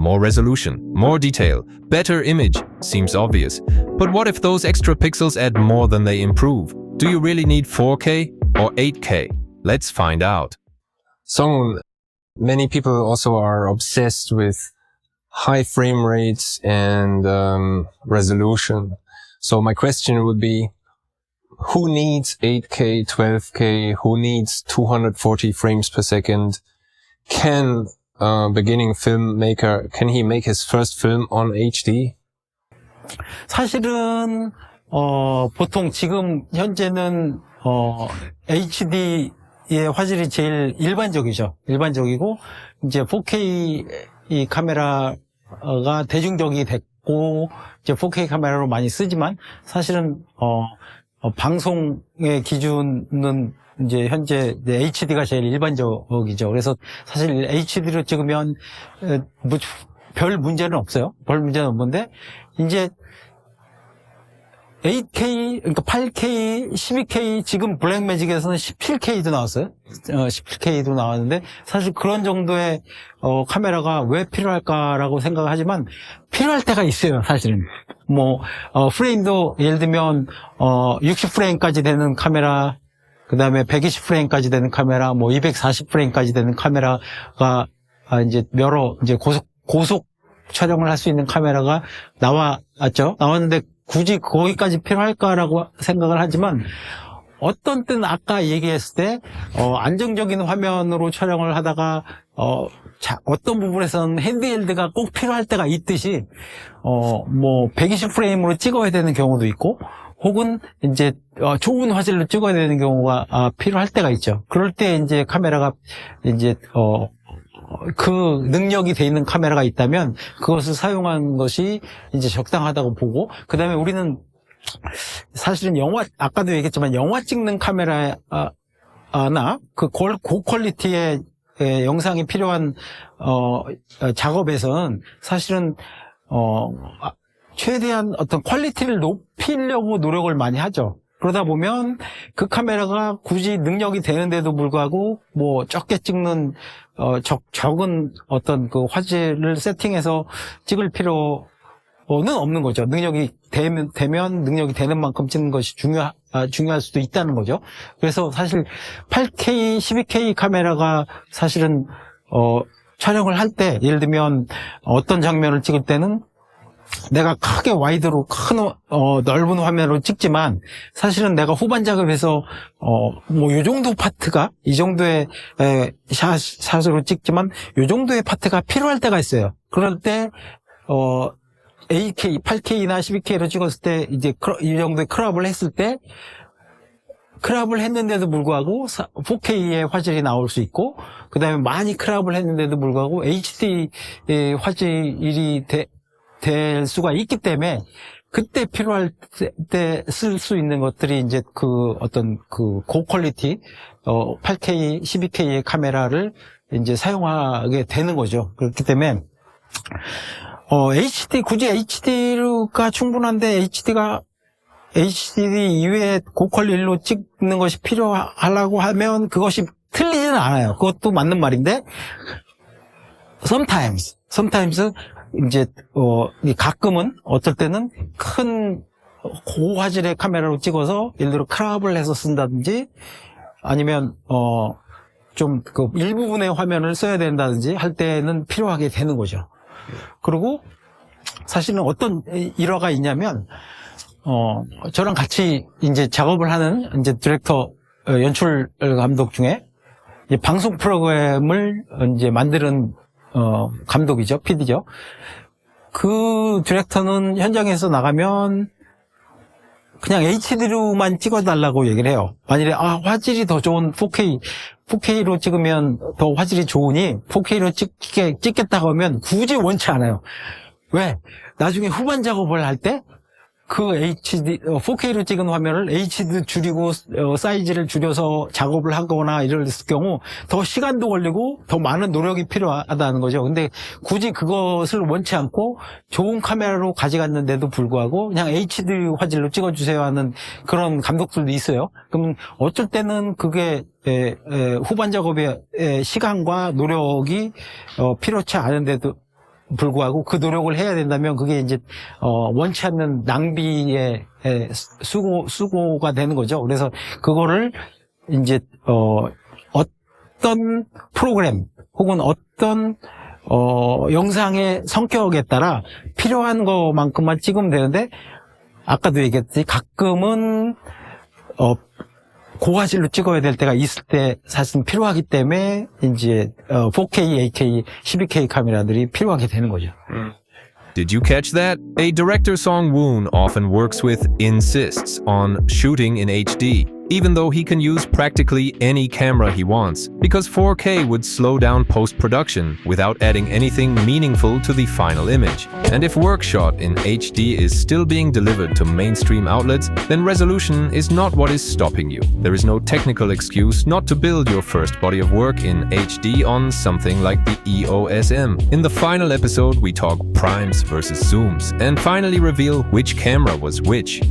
more resolution, more detail, better image seems obvious. But what if those extra pixels add more than they improve? Do you really need 4K or 8K? Let's find out. So many people also are obsessed with high frame rates and resolution. So my question would be, who needs 8K, 12K? Who needs 240 frames per second? Can a beginning filmmaker, can he make his first film on HD? 사실은 보통 지금 현재는 HD의 화질이 제일 일반적이죠. 일반적이고 이제 4K 이 카메라가 대중적이 됐고 이제 4K 카메라로 많이 쓰지만 사실은 방송의 기준은 이제 현재 HD가 제일 일반적이죠. 그래서 사실 HD로 찍으면 뭐 별 문제는 없어요. 별 문제는 없는데 이제 8K, 그러니까 8K, 12K, 지금 블랙매직에서는 17K도 나왔어요. 17K도 나왔는데, 사실 그런 정도의, 카메라가 왜 필요할까라고 생각을 하지만, 필요할 때가 있어요, 사실은. 프레임도, 예를 들면, 60프레임까지 되는 카메라, 그 다음에 120프레임까지 되는 카메라, 240프레임까지 되는 카메라가, 이제 이제 고속 촬영을 할 수 있는 카메라가 나왔죠. 나왔는데, 굳이 거기까지 필요할까라고 생각을 하지만 어떤 때는 아까 얘기했을 때 안정적인 화면으로 촬영을 하다가 어떤 부분에서는 핸드헬드가 꼭 필요할 때가 있듯이 120프레임으로 찍어야 되는 경우도 있고 혹은 이제 좋은 화질로 찍어야 되는 경우가 필요할 때가 있죠. 그럴 때 이제 카메라가 이제 그 능력이 돼 있는 카메라가 있다면 그것을 사용한 것이 이제 적당하다고 보고, 그 다음에 우리는 사실은 아까도 얘기했지만 영화 찍는 카메라나 그 고퀄리티의 영상이 필요한 작업에서는 사실은 최대한 어떤 퀄리티를 높이려고 노력을 많이 하죠. 그러다 보면 그 카메라가 굳이 능력이 되는데도 불구하고 적게 찍는 적은 어떤 그 화질을 세팅해서 찍을 필요는 없는 거죠. 능력이 되면 능력이 되는 만큼 찍는 것이 중요할 수도 있다는 거죠. 그래서 사실 8K, 12K 카메라가 사실은 촬영을 할 때 예를 들면 어떤 장면을 찍을 때는 내가 크게 와이드로 큰 넓은 화면으로 찍지만 사실은 내가 후반 작업에서 요 정도 파트가 이 정도의 샷으로 찍지만 요 정도의 파트가 필요할 때가 있어요. 그럴 때 8K나 12K로 찍었을 때 이제 이 정도의 크롭을 했을 때 크롭을 했는데도 불구하고 4K의 화질이 나올 수 있고 그 다음에 많이 크롭을 했는데도 불구하고 HD의 화질이 될 수가 있기 때문에 그때 필요할 때 쓸 수 있는 것들이 이제 그 어떤 그 고퀄리티 8K, 12K의 카메라를 이제 사용하게 되는 거죠. 그렇기 때문에 굳이 HD가 충분한데 HD 이외에 고퀄리티로 찍는 것이 필요하려고 하면 그것이 틀리지는 않아요. 그것도 맞는 말인데 sometimes 이제 가끔은 어떨 때는 큰 고화질의 카메라로 찍어서 예를 들어 크롭을 해서 쓴다든지 아니면 좀 그 일부분의 화면을 써야 된다든지 할 때는 필요하게 되는 거죠. 그리고 사실은 어떤 일화가 있냐면 저랑 같이 이제 작업을 하는 이제 디렉터 연출 감독 중에 이제 방송 프로그램을 이제 만드는 감독이죠, PD죠. 그 디렉터는 현장에서 나가면 그냥 HD로만 찍어달라고 얘기를 해요. 만일에 화질이 더 좋은 4K로 찍으면 더 화질이 좋으니 4K로 찍겠다고 하면 굳이 원치 않아요. 왜? 나중에 후반 작업을 할 때 그 4K로 찍은 화면을 HD 줄이고 사이즈를 줄여서 작업을 하거나 이럴 경우 더 시간도 걸리고 더 많은 노력이 필요하다는 거죠. 근데 굳이 그것을 원치 않고 좋은 카메라로 가져갔는데도 불구하고 그냥 HD 화질로 찍어주세요 하는 그런 감독들도 있어요. 그럼 어쩔 때는 그게 후반 작업의 시간과 노력이 필요치 않은데도 불구하고 그 노력을 해야 된다면 그게 이제 원치 않는 낭비의 수고가 되는 거죠. 그래서 그거를 이제 어떤 프로그램 혹은 어떤 영상의 성격에 따라 필요한 것만큼만 찍으면 되는데 아까도 얘기했듯이 가끔은 고화질로 찍어야 될 때가 있을 때 사실 필요하기 때문에 이제 4K, 8K, 12K 카메라들이 필요하게 되는 거죠. Did you catch that? A director Song Woon often works with, insists on shooting in HD, even though he can use practically any camera he wants, because 4K would slow down post-production without adding anything meaningful to the final image. And if work shot in HD is still being delivered to mainstream outlets, then resolution is not what is stopping you. There is no technical excuse not to build your first body of work in HD on something like the EOS M. In the final episode, we talk primes versus zooms, and finally reveal which camera was which.